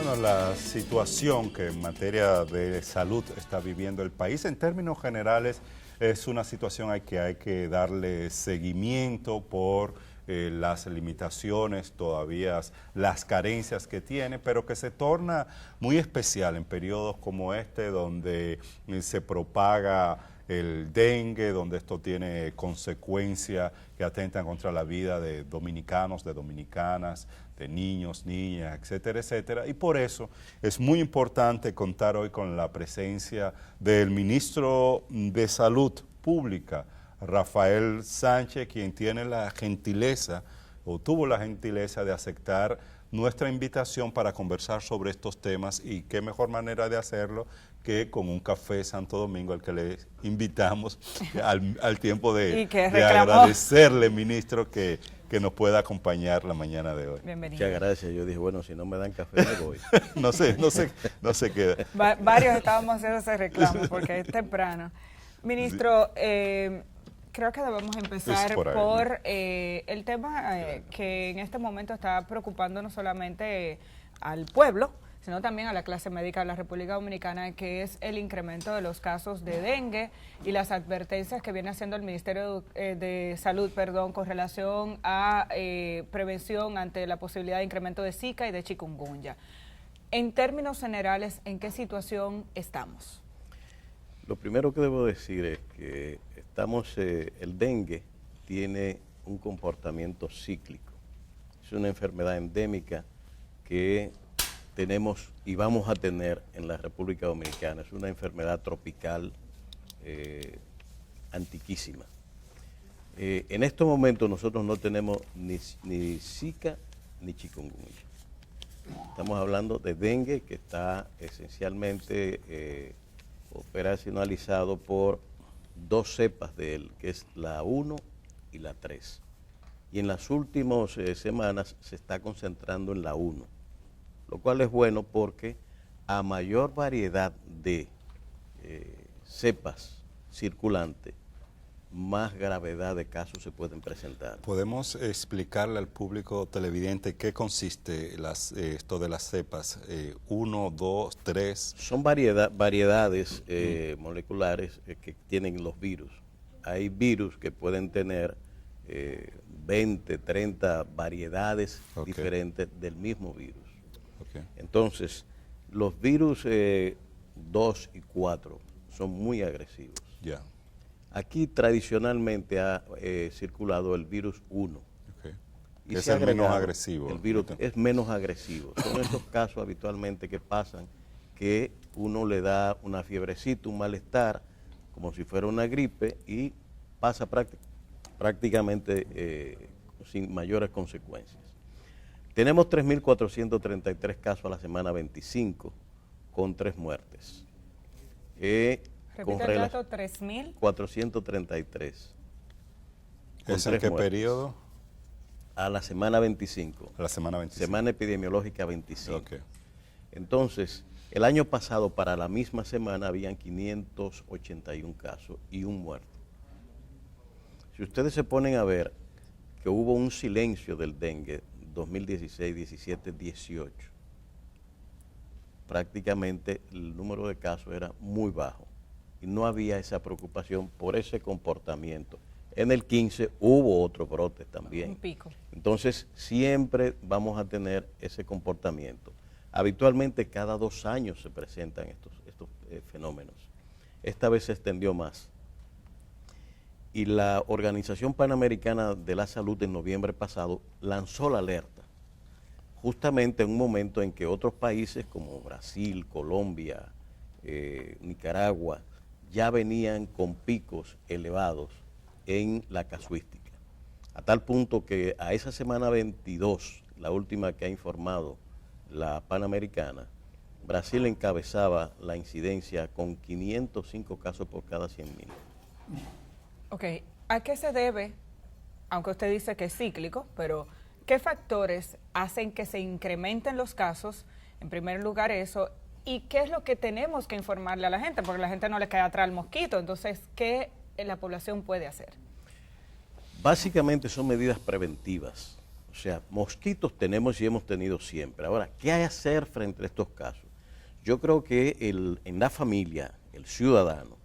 Bueno, la situación que en materia de salud está viviendo el país, en términos generales, es una situación a que hay que darle seguimiento por las limitaciones, todavía las carencias que tiene, pero que se torna muy especial en periodos como este, donde se propaga el dengue, donde esto tiene consecuencias que atentan contra la vida de dominicanos, de dominicanas, de niños, niñas, etcétera, etcétera. Y por eso es muy importante contar hoy con la presencia del ministro de Salud Pública, Rafael Sánchez, quien tiene la gentileza, o tuvo la gentileza de aceptar nuestra invitación para conversar sobre estos temas, y qué mejor manera de hacerlo que con un café Santo Domingo al que le invitamos al tiempo de agradecerle, ministro, que nos pueda acompañar la mañana de hoy. Bienvenido. Muchas gracias. Yo dije, bueno, si no me dan café me voy. no se queda. Varios estábamos haciendo ese reclamo porque es temprano. Ministro, creo que debemos empezar por el tema que en este momento está preocupando no solamente al pueblo, sino también a la clase médica de la República Dominicana, que es el incremento de los casos de dengue y las advertencias que viene haciendo el Ministerio de Salud, con relación a prevención ante la posibilidad de incremento de Zika y de chikungunya. En términos generales, ¿en qué situación estamos? Lo primero que debo decir es que el dengue tiene un comportamiento cíclico. Es una enfermedad endémica que tenemos y vamos a tener en la República Dominicana. Es una enfermedad tropical antiquísima. En estos momentos nosotros no tenemos ni Zika ni chikungunya. Estamos hablando de dengue, que está esencialmente operacionalizado por dos cepas de él, que es la 1 y la 3. Y en las últimas semanas se está concentrando en la 1. Lo cual es bueno porque a mayor variedad de cepas circulantes, más gravedad de casos se pueden presentar. ¿Podemos explicarle al público televidente qué consiste esto de las cepas? 1, 2, 3. Son variedades moleculares que tienen los virus. Hay virus que pueden tener 20, 30 variedades diferentes del mismo virus. Entonces, los virus 2 y 4 son muy agresivos. Aquí tradicionalmente ha circulado el virus 1. Y es el menos agresivo. El virus es menos agresivo. Son esos casos habitualmente que pasan, que uno le da una fiebrecita, un malestar, como si fuera una gripe, y pasa prácticamente sin mayores consecuencias. Tenemos 3.433 casos a la semana 25, con 3 muertes. Repite el dato, 3.433. ¿Es en qué periodo? A la semana 25. A la semana 25. Semana epidemiológica 25. Entonces, el año pasado para la misma semana habían 581 casos y un muerto. Si ustedes se ponen a ver que hubo un silencio del dengue 2016, 17, 18. Prácticamente el número de casos era muy bajo y no había esa preocupación por ese comportamiento. En el 15 hubo otro brote también. Un pico. Entonces siempre vamos a tener ese comportamiento. Habitualmente cada 2 años se presentan estos fenómenos. Esta vez se extendió más. Y la Organización Panamericana de la Salud en noviembre pasado lanzó la alerta, justamente en un momento en que otros países como Brasil, Colombia, Nicaragua, ya venían con picos elevados en la casuística. A tal punto que a esa semana 22, la última que ha informado la Panamericana, Brasil encabezaba la incidencia con 505 casos por cada 100.000. Ok, ¿a qué se debe, aunque usted dice que es cíclico, pero qué factores hacen que se incrementen los casos? En primer lugar eso, ¿y qué es lo que tenemos que informarle a la gente? Porque la gente no le cae atrás al mosquito, entonces, ¿qué la población puede hacer? Básicamente son medidas preventivas, o O sea, mosquitos tenemos y hemos tenido siempre. Ahora, ¿qué hay que hacer frente a estos casos? Yo creo que en la familia, el ciudadano,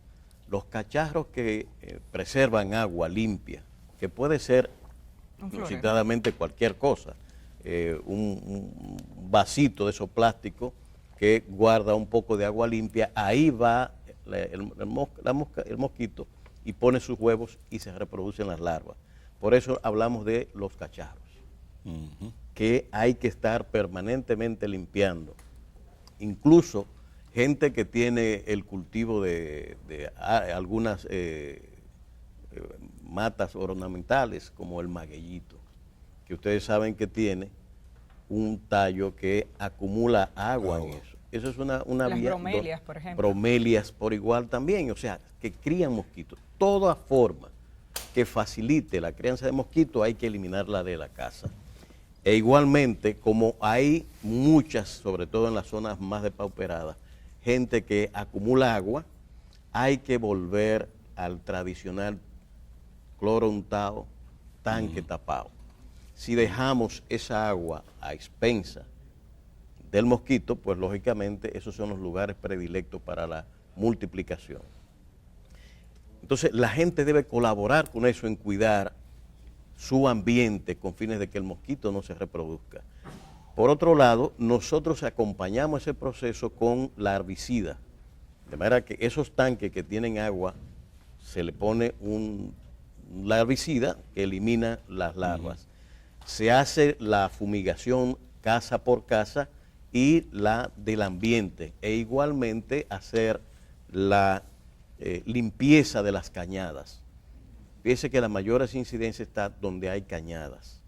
los cacharros que preservan agua limpia, que puede ser citadamente cualquier cosa, un vasito de esos plásticos que guarda un poco de agua limpia, ahí va el mosquito y pone sus huevos y se reproducen las larvas. Por eso hablamos de los cacharros, que hay que estar permanentemente limpiando. Incluso gente que tiene el cultivo de algunas matas ornamentales, como el magueyito, que ustedes saben que tiene un tallo que acumula agua en eso. Eso es una Las vía. bromelias, por ejemplo. Bromelias por igual también, o sea, que crían mosquitos. Toda forma que facilite la crianza de mosquitos hay que eliminarla de la casa. E igualmente, como hay muchas, sobre todo en las zonas más depauperadas, gente que acumula agua, hay que volver al tradicional cloro untado, tanque tapado. Si dejamos esa agua a expensa del mosquito, pues lógicamente esos son los lugares predilectos para la multiplicación. Entonces la gente debe colaborar con eso en cuidar su ambiente con fines de que el mosquito no se reproduzca. Por otro lado, nosotros acompañamos ese proceso con la herbicida, de manera que esos tanques que tienen agua, se le pone la herbicida que elimina las larvas. Se hace la fumigación casa por casa y la del ambiente, e igualmente hacer la limpieza de las cañadas. Fíjese que la mayor incidencia está donde hay cañadas,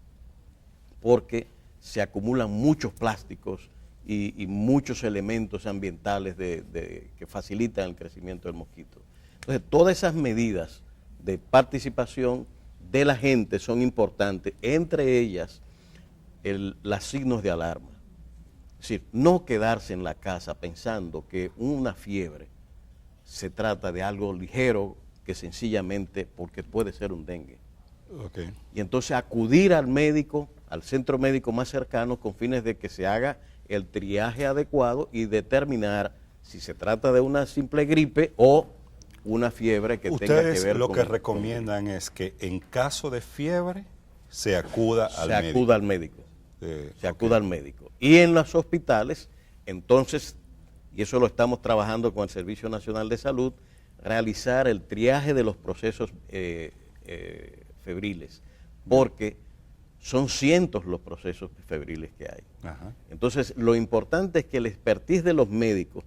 porque se acumulan muchos plásticos y muchos elementos ambientales que facilitan el crecimiento del mosquito. Entonces, todas esas medidas de participación de la gente son importantes, entre ellas los signos de alarma. Es decir, no quedarse en la casa pensando que una fiebre se trata de algo ligero, que sencillamente porque puede ser un dengue. Okay. Y entonces acudir al médico, al centro médico más cercano, con fines de que se haga el triaje adecuado y determinar si se trata de una simple gripe o una fiebre que tenga que ver con... Ustedes lo que recomiendan es que en caso de fiebre se acuda al médico. Se acuda al médico. Se acuda al médico. Y en los hospitales, entonces, y eso lo estamos trabajando con el Servicio Nacional de Salud, realizar el triaje de los procesos febriles, porque son cientos los procesos febriles que hay. Ajá. Entonces, lo importante es que el expertise de los médicos,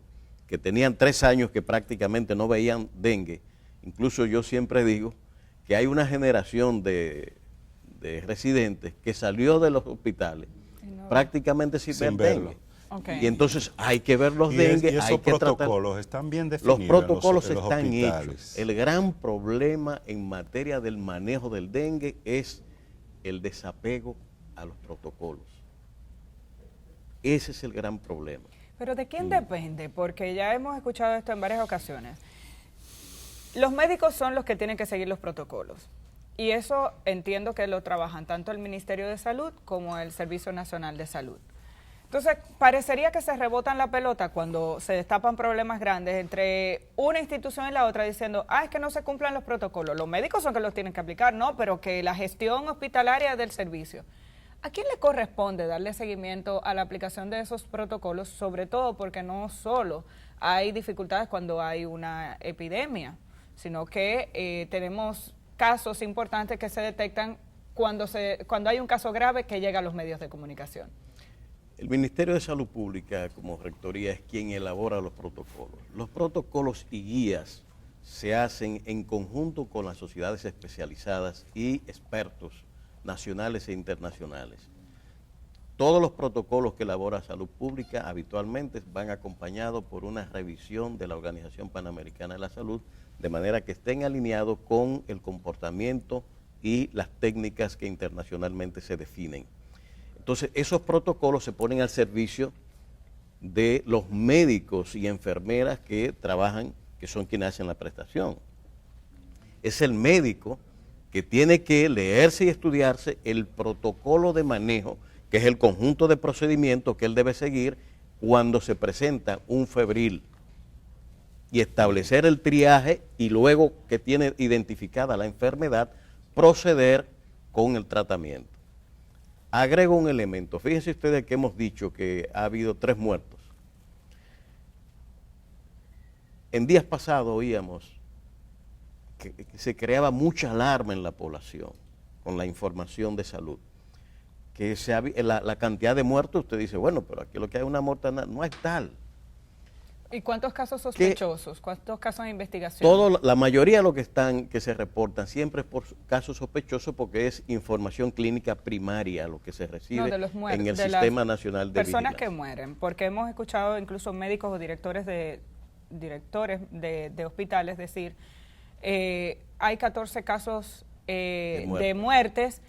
que tenían 3 años que prácticamente no veían dengue, incluso yo siempre digo que hay una generación de residentes que salió de los hospitales prácticamente sin ver dengue. Okay. Y entonces hay que ver los dengue. Y esos protocolos están bien definidos. Los protocolos en los están hospitales. hechos. El gran problema en materia del manejo del dengue es el desapego a los protocolos. Ese es el gran problema. Pero ¿de quién depende? Porque ya hemos escuchado esto en varias ocasiones. Los médicos son los que tienen que seguir los protocolos. Y eso entiendo que lo trabajan tanto el Ministerio de Salud como el Servicio Nacional de Salud. Entonces, parecería que se rebotan la pelota cuando se destapan problemas grandes entre una institución y la otra diciendo, es que no se cumplan los protocolos. Los médicos son que los tienen que aplicar, no, pero que la gestión hospitalaria del servicio. ¿A quién le corresponde darle seguimiento a la aplicación de esos protocolos? Sobre todo porque no solo hay dificultades cuando hay una epidemia, sino que tenemos casos importantes que se detectan cuando hay un caso grave que llega a los medios de comunicación. El Ministerio de Salud Pública, como rectoría, es quien elabora los protocolos. Los protocolos y guías se hacen en conjunto con las sociedades especializadas y expertos nacionales e internacionales. Todos los protocolos que elabora Salud Pública habitualmente van acompañados por una revisión de la Organización Panamericana de la Salud, de manera que estén alineados con el comportamiento y las técnicas que internacionalmente se definen. Entonces, esos protocolos se ponen al servicio de los médicos y enfermeras que trabajan, que son quienes hacen la prestación. Es el médico que tiene que leerse y estudiarse el protocolo de manejo, que es el conjunto de procedimientos que él debe seguir cuando se presenta un febril, y establecer el triaje, y luego que tiene identificada la enfermedad, proceder con el tratamiento. Agrego un elemento. Fíjense ustedes que hemos dicho que ha habido 3 muertos. En días pasados oíamos que se creaba mucha alarma en la población con la información de salud. Que la cantidad de muertos, usted dice, bueno, pero aquí lo que hay es una mortandad, no es tal. ¿Y cuántos casos sospechosos? ¿Cuántos casos de investigación? La mayoría de los que se reportan siempre es por casos sospechosos, porque es información clínica primaria lo que se recibe en el Sistema Nacional de Personas Vigilancia. que mueren, porque hemos escuchado incluso médicos o directores de hospitales decir, hay 14 casos de muertes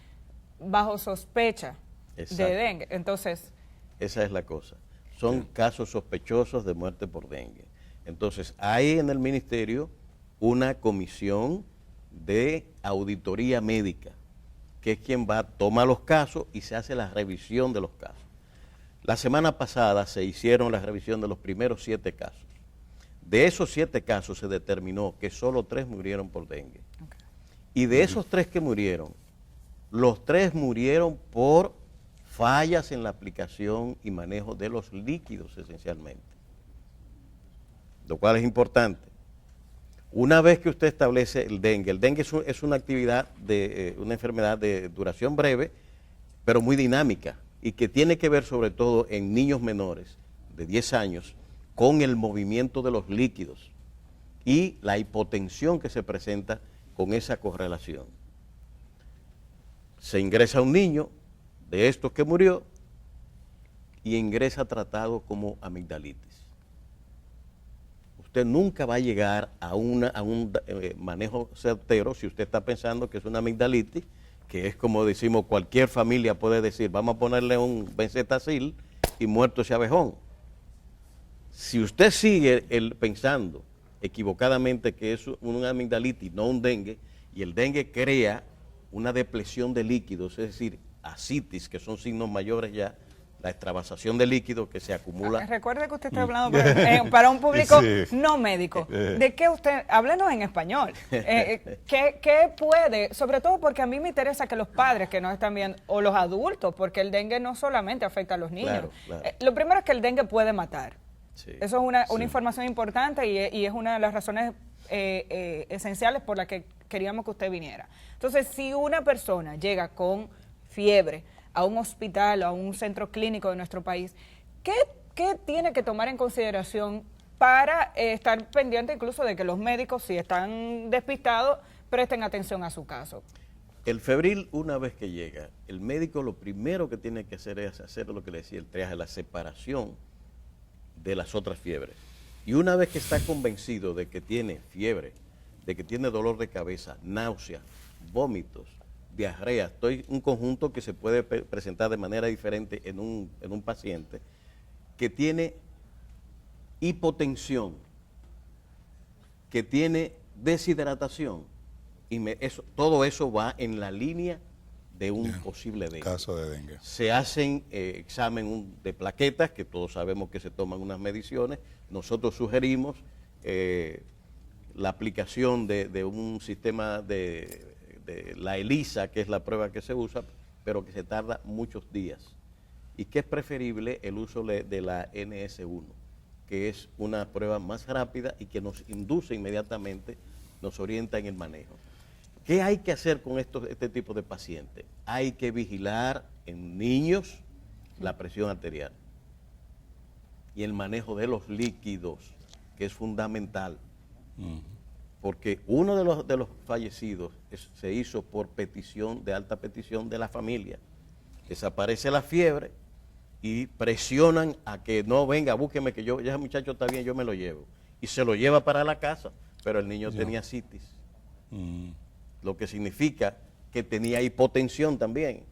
bajo sospecha de dengue. Entonces, esa es la cosa. Son casos sospechosos de muerte por dengue. Entonces, hay en el ministerio una comisión de auditoría médica, que es quien toma los casos y se hace la revisión de los casos. La semana pasada se hicieron la revisión de los primeros 7 casos. De esos 7 casos se determinó que solo 3 murieron por dengue. Okay. Y de esos 3 que murieron, los 3 murieron por fallas en la aplicación y manejo de los líquidos esencialmente, lo cual es importante. Una vez que usted establece el dengue es una actividad una enfermedad de duración breve, pero muy dinámica, y que tiene que ver sobre todo en niños menores de 10 años con el movimiento de los líquidos y la hipotensión que se presenta con esa correlación. Se ingresa un niño de estos que murió y ingresa tratado como amigdalitis. Usted nunca va a llegar a un manejo certero si usted está pensando que es una amigdalitis, que es como decimos, cualquier familia puede decir, vamos a ponerle un benzetacil y muerto ese abejón. Si usted sigue pensando equivocadamente que es una amigdalitis, no un dengue, y el dengue crea una depresión de líquidos, es decir, ascitis, que son signos mayores ya, la extravasación de líquidos que se acumula. Recuerde que usted está hablando para un público no médico. ¿De qué usted? Háblenos en español. ¿Qué puede? Sobre todo porque a mí me interesa que los padres que nos están viendo, o los adultos, porque el dengue no solamente afecta a los niños. Claro, claro. Lo primero es que el dengue puede matar. Sí, eso es una información importante y es una de las razones esenciales por las que queríamos que usted viniera. Entonces, si una persona llega con fiebre a un hospital o a un centro clínico de nuestro país, ¿qué tiene que tomar en consideración para estar pendiente incluso de que los médicos, si están despistados, presten atención a su caso? El febril, una vez que llega, el médico lo primero que tiene que hacer es hacer lo que le decía el triaje, la separación de las otras fiebres. Y una vez que está convencido de que tiene fiebre, de que tiene dolor de cabeza, náuseas, vómitos, diarrea, un conjunto que se puede presentar de manera diferente en un paciente que tiene hipotensión, que tiene deshidratación, y todo eso va en la línea de un posible dengue. Caso de dengue. Se hacen examen de plaquetas, que todos sabemos que se toman unas mediciones. Nosotros sugerimos la aplicación de un sistema de la ELISA, que es la prueba que se usa, pero que se tarda muchos días. Y que es preferible el uso de la NS1, que es una prueba más rápida y que nos induce inmediatamente, nos orienta en el manejo. ¿Qué hay que hacer con este tipo de pacientes? Hay que vigilar en niños la presión arterial y el manejo de los líquidos, que es fundamental. Porque uno de los fallecidos se hizo por petición, de alta petición de la familia. Desaparece la fiebre y presionan a que no, venga, búsqueme, que ya el muchacho está bien, yo me lo llevo. Y se lo lleva para la casa, pero el niño tenía citis. Lo que significa que tenía hipotensión también.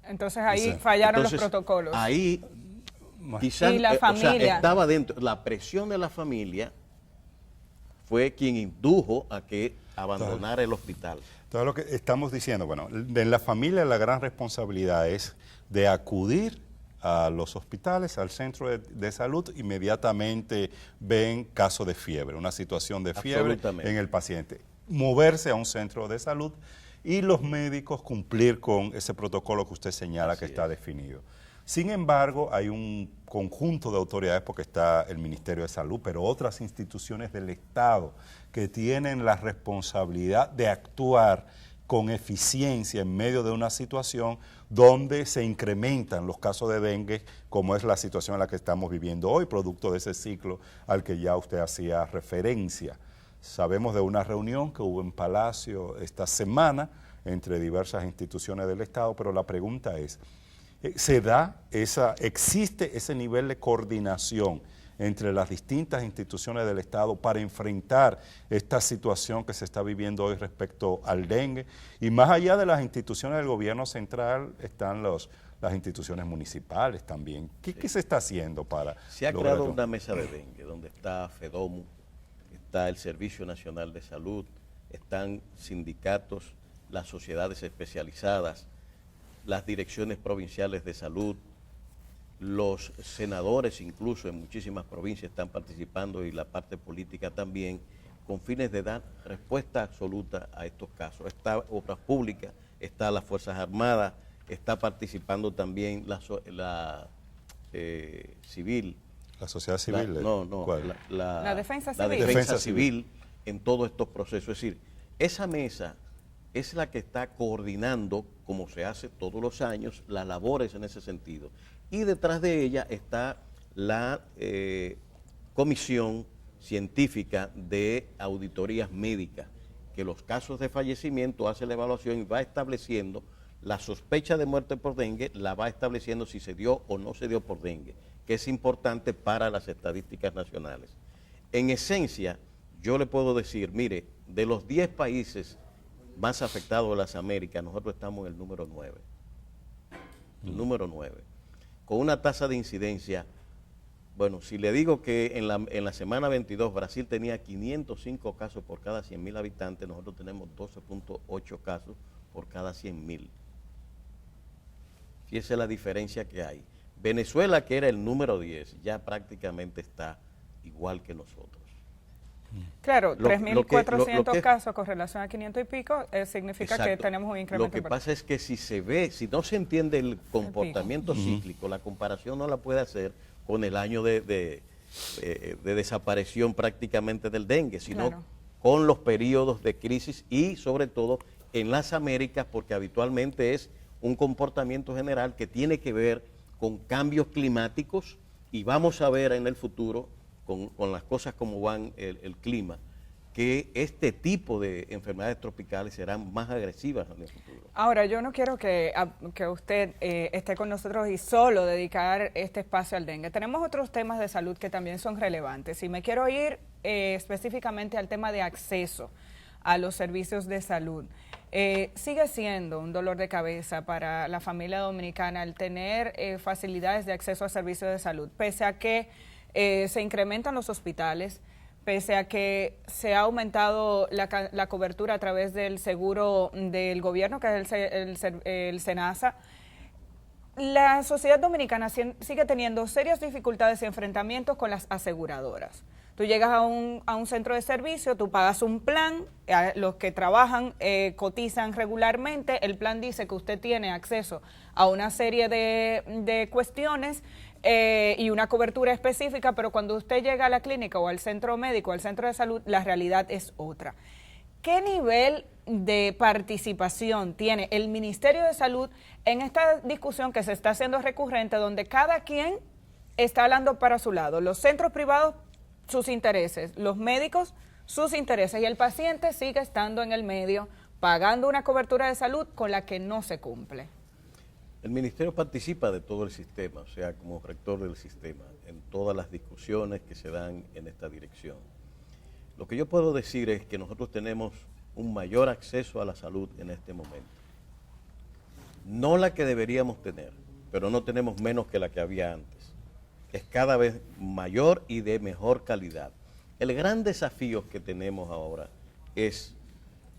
Entonces ahí fallaron los protocolos. Ahí quizás, y la familia. estaba dentro, la presión de la familia fue quien indujo a que abandonara el hospital. Todo lo que estamos diciendo, bueno, en la familia la gran responsabilidad es de acudir a los hospitales, al centro de salud, inmediatamente ven caso de fiebre, una situación de fiebre en el paciente. Moverse a un centro de salud y los médicos cumplir con ese protocolo que usted señala que está definido. Sin embargo, hay un conjunto de autoridades, porque está el Ministerio de Salud, pero otras instituciones del Estado que tienen la responsabilidad de actuar con eficiencia en medio de una situación donde se incrementan los casos de dengue, como es la situación en la que estamos viviendo hoy, producto de ese ciclo al que ya usted hacía referencia. Sabemos de una reunión que hubo en Palacio esta semana entre diversas instituciones del Estado, pero la pregunta es, ¿existe ese nivel de coordinación entre las distintas instituciones del Estado para enfrentar esta situación que se está viviendo hoy respecto al dengue? Y más allá de las instituciones del gobierno central están las instituciones municipales también. ¿Qué se está haciendo para...? Se ha creado una mesa de dengue donde está FEDOMU, está el Servicio Nacional de Salud, están sindicatos, las sociedades especializadas, las direcciones provinciales de salud, los senadores incluso en muchísimas provincias están participando y la parte política también, con fines de dar respuesta absoluta a estos casos. Está Obras Públicas, está las Fuerzas Armadas, está participando también la civil. ¿La sociedad civil? La defensa civil. La defensa civil en todos estos procesos. Es decir, esa mesa es la que está coordinando, como se hace todos los años, las labores en ese sentido. Y detrás de ella está la Comisión Científica de Auditorías Médicas, que los casos de fallecimiento hace la evaluación y va estableciendo la sospecha de muerte por dengue, la va estableciendo si se dio o no se dio por dengue, que es importante para las estadísticas nacionales. En esencia, yo le puedo decir, mire, de los 10 países más afectados de las Américas, nosotros estamos en el número 9. El número 9. Con una tasa de incidencia, bueno, si le digo que en la semana 22 Brasil tenía 505 casos por cada 100.000 habitantes, nosotros tenemos 12.8 casos por cada 100.000. Fíjese la diferencia que hay. Venezuela, que era el número 10, ya prácticamente está igual que nosotros. Claro, 3.400 casos con relación a 500 y pico, significa exacto, que tenemos un incremento. Lo que pasa es que si no se entiende el comportamiento cíclico, la comparación no la puede hacer con el año de desaparición prácticamente del dengue, sino con los periodos de crisis y sobre todo en las Américas, porque habitualmente es un comportamiento general que tiene que ver con cambios climáticos y vamos a ver en el futuro con las cosas como van el clima, que este tipo de enfermedades tropicales serán más agresivas en el futuro. Ahora, yo no quiero que usted esté con nosotros y solo dedicar este espacio al dengue. Tenemos otros temas de salud que también son relevantes y me quiero ir específicamente al tema de acceso a los servicios de salud. Sigue siendo un dolor de cabeza para la familia dominicana el tener facilidades de acceso a servicios de salud, pese a que se incrementan los hospitales, pese a que se ha aumentado la cobertura a través del seguro del gobierno, que es el SENASA. La sociedad dominicana sigue teniendo serias dificultades y enfrentamientos con las aseguradoras. Tú llegas a un centro de servicio, tú pagas un plan, los que trabajan cotizan regularmente, el plan dice que usted tiene acceso a una serie de cuestiones y una cobertura específica, pero cuando usted llega a la clínica o al centro médico, al centro de salud, la realidad es otra. ¿Qué nivel de participación tiene el Ministerio de Salud en esta discusión que se está haciendo recurrente, donde cada quien está hablando para su lado? Los centros privados, sus intereses, los médicos, sus intereses, y el paciente sigue estando en el medio, pagando una cobertura de salud con la que no se cumple? El Ministerio participa de todo el sistema, o sea, como rector del sistema, en todas las discusiones que se dan en esta dirección. Lo que yo puedo decir es que nosotros tenemos un mayor acceso a la salud en este momento. No la que deberíamos tener, pero no tenemos menos que la que había antes. Es cada vez mayor y de mejor calidad. El gran desafío que tenemos ahora es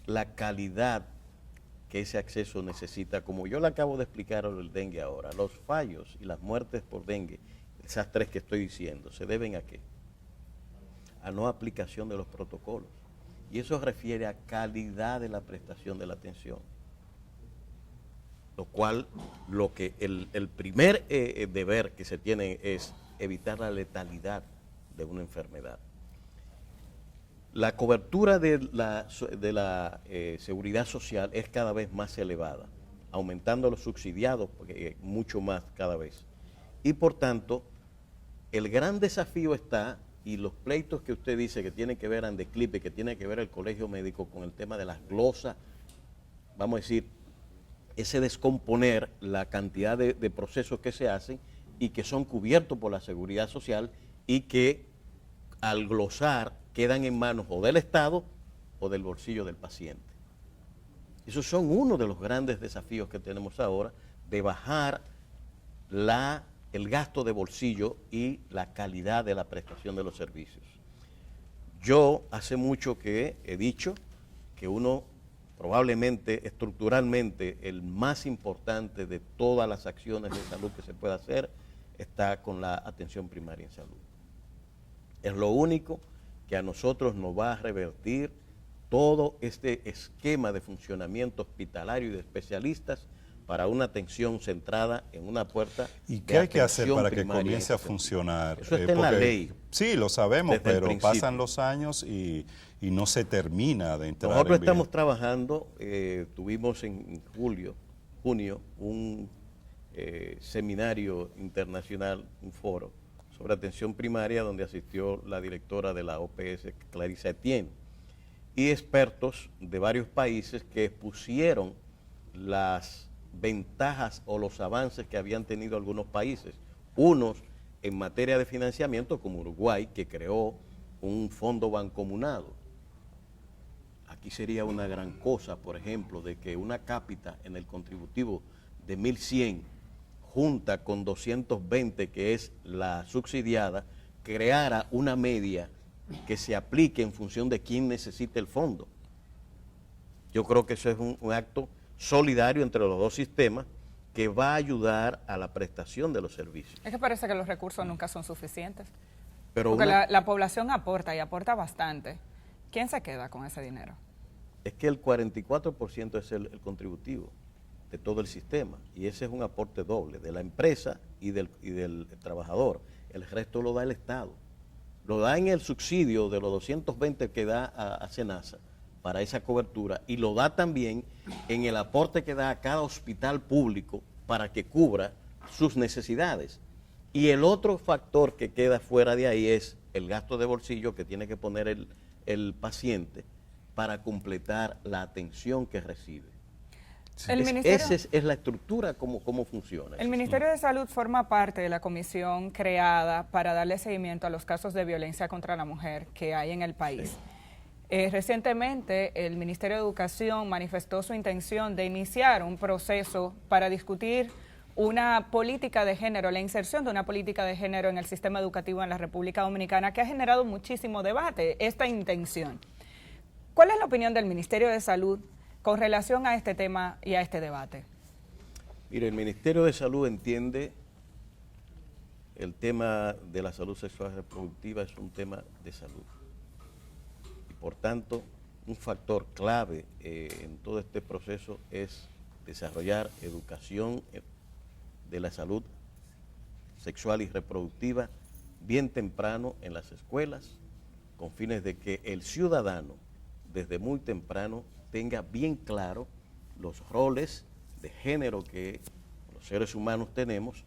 la calidad que ese acceso necesita, como yo le acabo de explicar el dengue ahora. Los fallos y las muertes por dengue, esas 3 que estoy diciendo, ¿se deben a qué? A no aplicación de los protocolos. Y eso refiere a calidad de la prestación de la atención. Lo cual, el primer deber que se tiene es evitar la letalidad de una enfermedad. La cobertura de la seguridad social es cada vez más elevada, aumentando los subsidiados mucho más cada vez. Y por tanto, el gran desafío está, y los pleitos que usted dice que tienen que ver Andeclipe, que tiene que ver el colegio médico con el tema de las glosas, vamos a decir, ese descomponer la cantidad de procesos que se hacen y que son cubiertos por la seguridad social y que al glosar quedan en manos o del Estado o del bolsillo del paciente. Esos son uno de los grandes desafíos que tenemos ahora, de bajar el gasto de bolsillo y la calidad de la prestación de los servicios. Yo hace mucho que he dicho que uno probablemente estructuralmente el más importante de todas las acciones de salud que se puede hacer está con la atención primaria en salud. Es lo único que a nosotros nos va a revertir todo este esquema de funcionamiento hospitalario y de especialistas para una atención centrada en una puerta. ¿Y qué hay que hacer para que comience a funcionar? Eso está en la ley. Sí, lo sabemos, pero pasan los años y no se termina de entrar. Nosotros estamos trabajando, tuvimos en junio, un seminario internacional, un foro sobre atención primaria, donde asistió la directora de la OPS, Clarissa Etienne, y expertos de varios países que expusieron las ventajas o los avances que habían tenido algunos países, unos en materia de financiamiento como Uruguay, que creó un fondo bancomunado. Aquí sería una gran cosa, por ejemplo, de que una cápita en el contributivo de 1.100 junta con 220, que es la subsidiada, creara una media que se aplique en función de quién necesita el fondo. Yo creo que eso es un acto solidario entre los dos sistemas que va a ayudar a la prestación de los servicios. Es que parece que los recursos nunca son suficientes. Pero porque la población aporta y aporta bastante. ¿Quién se queda con ese dinero? Es que el 44% es el contributivo de todo el sistema, y ese es un aporte doble, de la empresa y del trabajador. El resto lo da el Estado. Lo da en el subsidio de los 220 que da a SENASA para esa cobertura, y lo da también en el aporte que da a cada hospital público para que cubra sus necesidades. Y el otro factor que queda fuera de ahí es el gasto de bolsillo que tiene que poner el paciente para completar la atención que recibe. Sí. Esa es la estructura, cómo funciona. El Ministerio de Salud forma parte de la comisión creada para darle seguimiento a los casos de violencia contra la mujer que hay en el país. Sí. Recientemente el Ministerio de Educación manifestó su intención de iniciar un proceso para discutir una política de género, la inserción de una política de género en el sistema educativo en la República Dominicana, que ha generado muchísimo debate, esta intención. ¿Cuál es la opinión del Ministerio de Salud con relación a este tema y a este debate? Mire, el Ministerio de Salud entiende el tema de la salud sexual y reproductiva es un tema de salud. Y por tanto, un factor clave en todo este proceso es desarrollar educación de la salud sexual y reproductiva bien temprano en las escuelas, con fines de que el ciudadano desde muy temprano tenga bien claro los roles de género que los seres humanos tenemos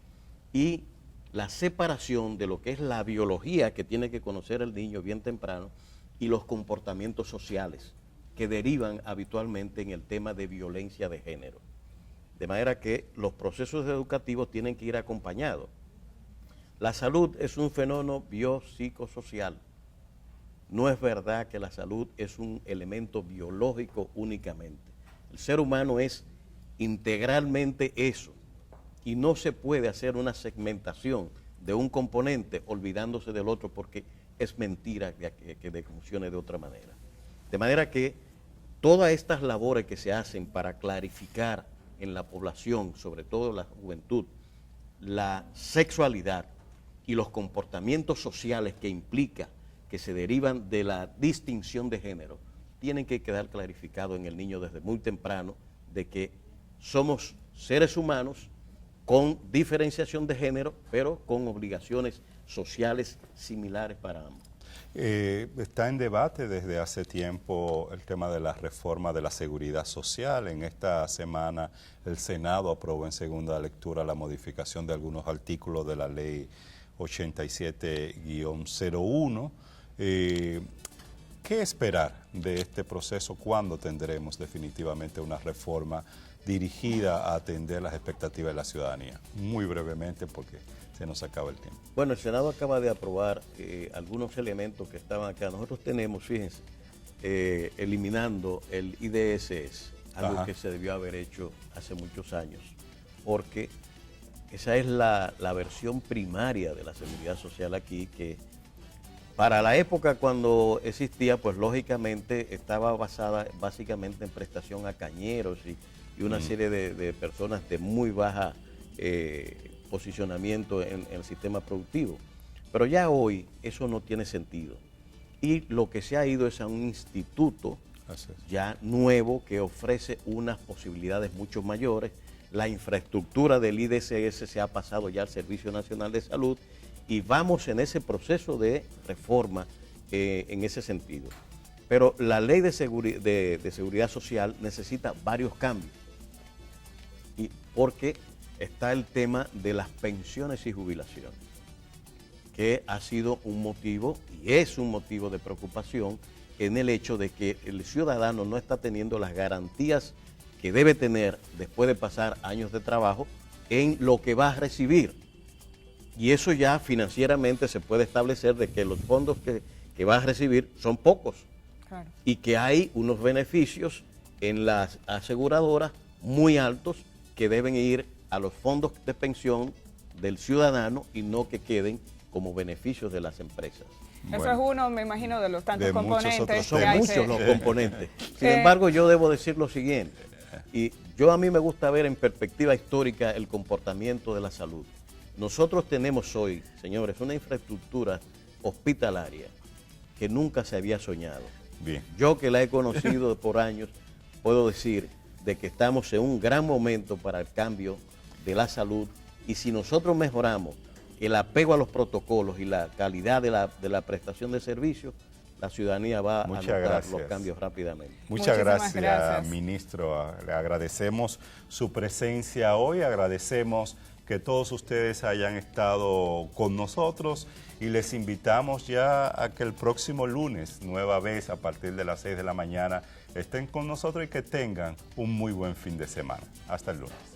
y la separación de lo que es la biología que tiene que conocer el niño bien temprano y los comportamientos sociales que derivan habitualmente en el tema de violencia de género. De manera que los procesos educativos tienen que ir acompañados. La salud es un fenómeno biopsicosocial. No es verdad que la salud es un elemento biológico únicamente. El ser humano es integralmente eso y no se puede hacer una segmentación de un componente olvidándose del otro, porque es mentira que funcione de otra manera. De manera que todas estas labores que se hacen para clarificar en la población, sobre todo la juventud, la sexualidad y los comportamientos sociales que implica, que se derivan de la distinción de género, tienen que quedar clarificados en el niño desde muy temprano, de que somos seres humanos con diferenciación de género, pero con obligaciones sociales similares para ambos. Está en debate desde hace tiempo el tema de la reforma de la seguridad social. En esta semana el Senado aprobó en segunda lectura la modificación de algunos artículos de la ley 87-01. ¿Qué esperar de este proceso? ¿Cuándo tendremos definitivamente una reforma dirigida a atender las expectativas de la ciudadanía? Muy brevemente, porque se nos acaba el tiempo. Bueno, el Senado acaba de aprobar algunos elementos que estaban acá. Nosotros tenemos, fíjense, eliminando el IDSS, algo que se debió haber hecho hace muchos años, porque esa es la versión primaria de la seguridad social aquí, que para la época cuando existía, pues lógicamente estaba basada básicamente en prestación a cañeros y una serie de personas de muy baja posicionamiento en el sistema productivo. Pero ya hoy eso no tiene sentido. Y lo que se ha ido es a un instituto ya nuevo que ofrece unas posibilidades mucho mayores. La infraestructura del IDSS se ha pasado ya al Servicio Nacional de Salud y vamos en ese proceso de reforma en ese sentido. Pero la ley de seguridad social necesita varios cambios, y porque está el tema de las pensiones y jubilaciones, que ha sido un motivo y es un motivo de preocupación en el hecho de que el ciudadano no está teniendo las garantías que debe tener después de pasar años de trabajo en lo que va a recibir. Y eso ya financieramente se puede establecer de que los fondos que va a recibir son pocos. Claro. Y que hay unos beneficios en las aseguradoras muy altos que deben ir a los fondos de pensión del ciudadano y no que queden como beneficios de las empresas. Eso es uno, me imagino, de los tantos componentes. Son muchos los componentes. Sin embargo, yo debo decir lo siguiente, y a mí me gusta ver en perspectiva histórica el comportamiento de la salud. Nosotros tenemos hoy, señores, una infraestructura hospitalaria que nunca se había soñado. Bien. Yo que la he conocido por años, puedo decir de que estamos en un gran momento para el cambio de la salud, y si nosotros mejoramos el apego a los protocolos y la calidad de la prestación de servicios, la ciudadanía va a notar los cambios rápidamente. Muchas gracias, ministro. Le agradecemos su presencia hoy, agradecemos que todos ustedes hayan estado con nosotros y les invitamos ya a que el próximo lunes, nueva vez a partir de las 6 de la mañana, estén con nosotros y que tengan un muy buen fin de semana. Hasta el lunes.